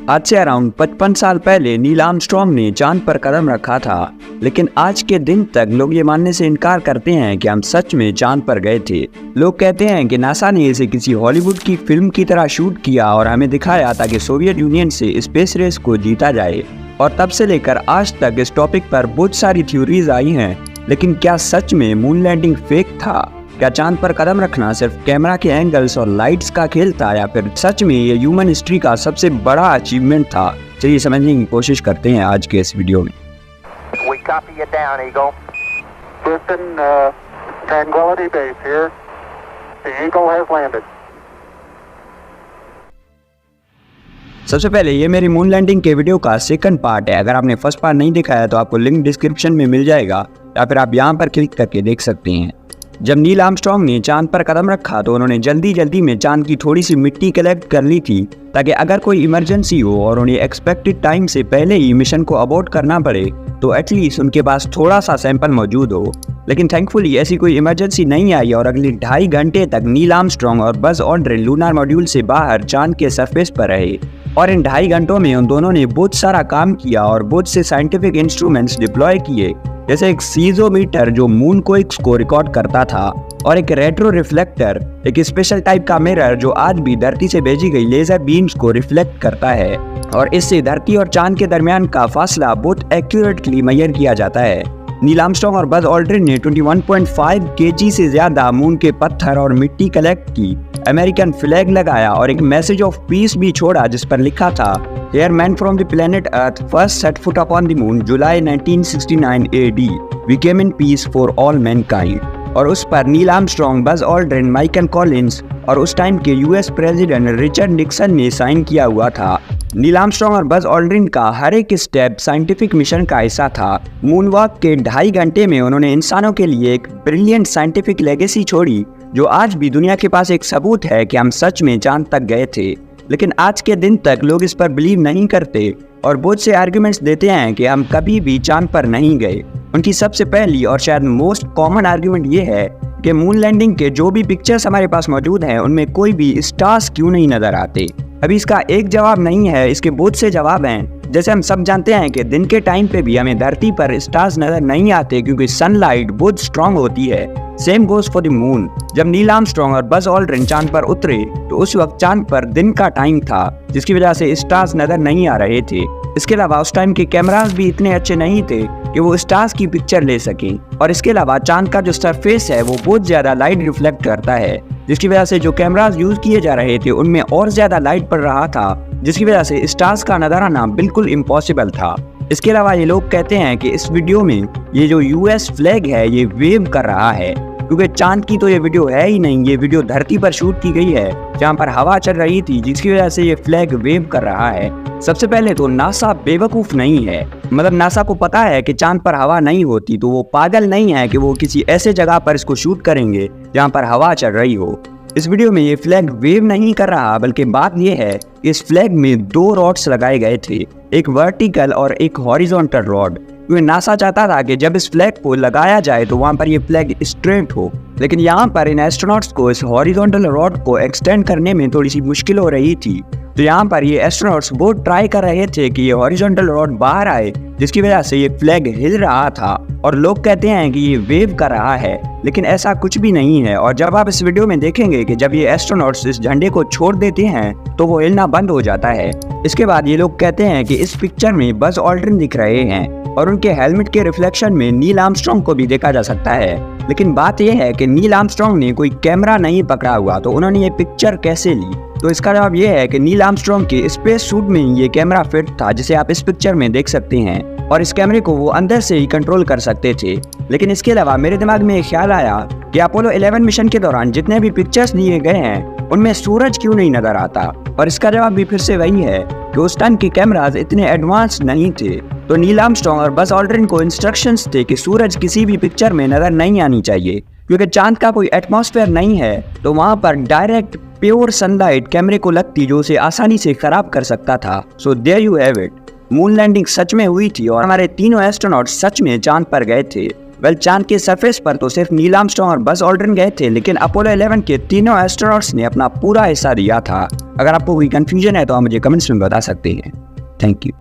आज से अराउंड 55 साल पहले नील आर्मस्ट्रॉन्ग ने चांद पर कदम रखा था, लेकिन आज के दिन तक लोग ये मानने से इनकार करते हैं कि हम सच में चांद पर गए थे। लोग कहते हैं कि नासा ने इसे किसी हॉलीवुड की फिल्म की तरह शूट किया और हमें दिखाया ताकि सोवियत यूनियन से स्पेस रेस को जीता जाए। और तब से लेकर आज तक इस टॉपिक पर बहुत सारी थ्योरीज आई हैं, लेकिन क्या सच में मून लैंडिंग फेक था? क्या चांद पर कदम रखना सिर्फ कैमरा के एंगल्स और लाइट्स का खेल था, या फिर सच में ये ह्यूमन हिस्ट्री का सबसे बड़ा अचीवमेंट था? चलिए समझने की कोशिश करते हैं आज के इस वीडियो में। सबसे पहले ये मेरी मून लैंडिंग के वीडियो का सेकंड पार्ट है। अगर आपने फर्स्ट पार्ट नहीं देखा है तो आपको लिंक डिस्क्रिप्शन में मिल जाएगा, या फिर आप यहाँ पर क्लिक करके देख सकते हैं। जब नील आर्मस्ट्रॉन्ग ने चांद पर कदम रखा तो उन्होंने जल्दी में चांद की थोड़ी सी मिट्टी कलेक्ट कर ली थी, ताकि अगर कोई इमरजेंसी हो और उन्हें एक्सपेक्टेड टाइम से पहले ही मिशन को अबॉर्ट करना पड़े तो एटलीस्ट उनके पास थोड़ा सा सैंपल मौजूद हो। लेकिन थैंकफुली ऐसी कोई इमरजेंसी नहीं आई और अगले 2.5 घंटे तक नील आर्मस्ट्रॉन्ग और बज ऑल्ड्रिन लूनार मॉड्यूल से बाहर चांद के सरफेस पर रहे। और इन 2.5 घंटों में उन दोनों ने बहुत सारा काम किया और बहुत से साइंटिफिक इंस्ट्रूमेंट्स डिप्लॉय किए, जैसे एक सीजोमीटर जो मून क्वेक्स को रिकॉर्ड करता था, और एक रेट्रो रिफ्लेक्टर, एक स्पेशल टाइप का मिरर जो आज भी धरती से भेजी गई लेजर बीम्स को रिफ्लेक्ट करता है, और इससे धरती और चांद के दरमियान का फासला बहुत एक्यूरेटली मेजर किया जाता है। नील आर्मस्ट्रॉन्ग और बज ऑल्ड्रिन ने 21.5 kg से ज्यादा मून के पत्थर और मिट्टी कलेक्ट की, अमेरिकन फ्लैग लगाया और एक मैसेज ऑफ पीस भी छोड़ा जिस पर लिखा था, "Here men from the planet Earth first set foot upon the moon, July 1969 AD. We came in peace for all mankind." और उस पर Neil Armstrong, Buzz Aldrin, Michael Collins और उस टाइम के यूएस प्रेसिडेंट रिचर्ड निक्सन ने sign किया हुआ था। नील आर्मस्ट्रॉन्ग और बज ऑल्ड्रिन का हर एक स्टेप साइंटिफिक मिशन का हिस्सा था। मून वॉक के 2.5 घंटे में उन्होंने इंसानों के लिए एक ब्रिलियंट साइंटिफिक लेगेसी छोड़ी, जो आज भी दुनिया के पास एक सबूत है कि हम सच में चांद तक गए थे। लेकिन आज के दिन तक लोग इस पर बिलीव नहीं करते और बहुत से आर्ग्यूमेंट्स देते हैं कि हम कभी भी चांद पर नहीं गए। उनकी सबसे पहली और शायद मोस्ट कॉमन आर्ग्यूमेंट ये है कि मून लैंडिंग के जो भी पिक्चर्स हमारे पास मौजूद हैं उनमें कोई भी स्टार्स क्यों नहीं नजर आते। अभी इसका एक जवाब नहीं है, इसके बहुत से जवाब हैं। जैसे हम सब जानते हैं कि दिन के टाइम पे भी हमें धरती पर स्टार्स नजर नहीं आते क्योंकि सनलाइट बहुत स्ट्रांग होती है। Same goes for the moon. जब नील आर्मस्ट्रॉन्ग और बज ऑल्ड्रिन चांद पर उतरे तो उस वक्त चांद पर दिन का टाइम था, जिसकी वजह से स्टार्स नजर नहीं आ रहे थे। इसके अलावा उस टाइम के कैमरास भी इतने अच्छे नहीं थे कि वो स्टार्स की पिक्चर ले सकें, और इसके अलावा चांद का जो सरफेस है वो बहुत ज्यादा लाइट रिफ्लेक्ट करता है, जिसकी वजह से जो कैमरास यूज किए जा रहे थे उनमें और ज्यादा लाइट पड़ रहा था, जिसकी वजह से स्टार्स का नजर आना बिल्कुल इम्पॉसिबल था। इसके अलावा ये लोग कहते हैं कि इस वीडियो में ये जो यूएस फ्लैग है ये वेव कर रहा है, क्योंकि चांद की तो ये वीडियो है ही नहीं, ये वीडियो धरती पर शूट की गई है जहाँ पर हवा चल रही थी, जिसकी वजह से ये फ्लैग वेव कर रहा है। सबसे पहले तो नासा बेवकूफ नहीं है, मतलब नासा को पता है कि चांद पर हवा नहीं होती, तो वो पागल नहीं है कि वो किसी ऐसे जगह पर इसको शूट करेंगे जहाँ पर हवा चल रही हो। इस वीडियो में ये फ्लैग वेव नहीं कर रहा, बल्कि बात ये है इस फ्लैग में 2 रॉड्स लगाए गए थे, एक वर्टिकल और एक हॉरिजॉन्टल रॉड, क्योंकि नासा चाहता था कि जब इस फ्लैग को लगाया जाए तो वहां पर ये फ्लैग स्ट्रेट हो। लेकिन यहाँ पर इन एस्ट्रोनॉट्स को इस हॉरिजॉन्टल रॉड को एक्सटेंड करने में थोड़ी सी मुश्किल हो रही थी, तो यहाँ पर ये एस्ट्रोनॉट्स बहुत ट्राई कर रहे थे कि ये हॉरिजॉन्टल रॉड बाहर आए, जिसकी वजह से ये फ्लैग हिल रहा था, और लोग कहते हैं कि ये वेव कर रहा है, लेकिन ऐसा कुछ भी नहीं है। और जब आप इस वीडियो में देखेंगे कि जब ये एस्ट्रोनॉट्स इस झंडे को छोड़ देते हैं तो वो हिलना बंद हो जाता है। इसके बाद ये लोग कहते हैं कि इस पिक्चर में बज ऑल्ड्रिन दिख रहे हैं और उनके हेलमेट के रिफ्लेक्शन में नील आर्मस्ट्रॉन्ग को भी देखा जा सकता है। लेकिन बात यह है कि नील आर्मस्ट्रॉन्ग ने कोई कैमरा नहीं पकड़ा हुआ, तो उन्होंने ये पिक्चर कैसे ली? तो इसका जवाब ये है कि नील आर्मस्ट्रॉन्ग के स्पेस सूट में ये कैमरा फिट था, जिसे आप इस पिक्चर में देख सकते हैं, और इस कैमरे को वो अंदर से ही कंट्रोल कर सकते थे। लेकिन इसके अलावा मेरे दिमाग में एक ख्याल आया कि अपोलो 11 मिशन के दौरान जितने भी पिक्चर्स लिए गए हैं उनमें सूरज क्यों नहीं नजर आता? और इसका जवाब भी फिर से वही है कि उस टाइम के कैमरास इतने एडवांस नहीं थे, तो नील आर्मस्ट्रॉन्ग और बज ऑल्ड्रिन को इंस्ट्रक्शंस थे कि सूरज किसी भी पिक्चर में नजर नहीं आनी चाहिए, क्योंकि चांद का कोई एटमॉस्फेयर नहीं है, तो वहां पर डायरेक्ट प्योर सनलाइट कैमरे को लगती जो उसे आसानी से खराब कर सकता था। So there you have it. Moon landing सच में हुई थी और हमारे तीनों एस्ट्रोनॉट सच में चांद पर गए थे। वेल, चांद के सरफेस पर तो सिर्फ नील आर्मस्ट्रांग और बज ऑल्ड्रिन गए थे, लेकिन अपोलो 11 के तीनों एस्ट्रोनॉट्स ने अपना पूरा हिस्सा दिया था। अगर आपको कोई कंफ्यूजन है तो आप मुझे कमेंट्स में बता सकते हैं। Thank you.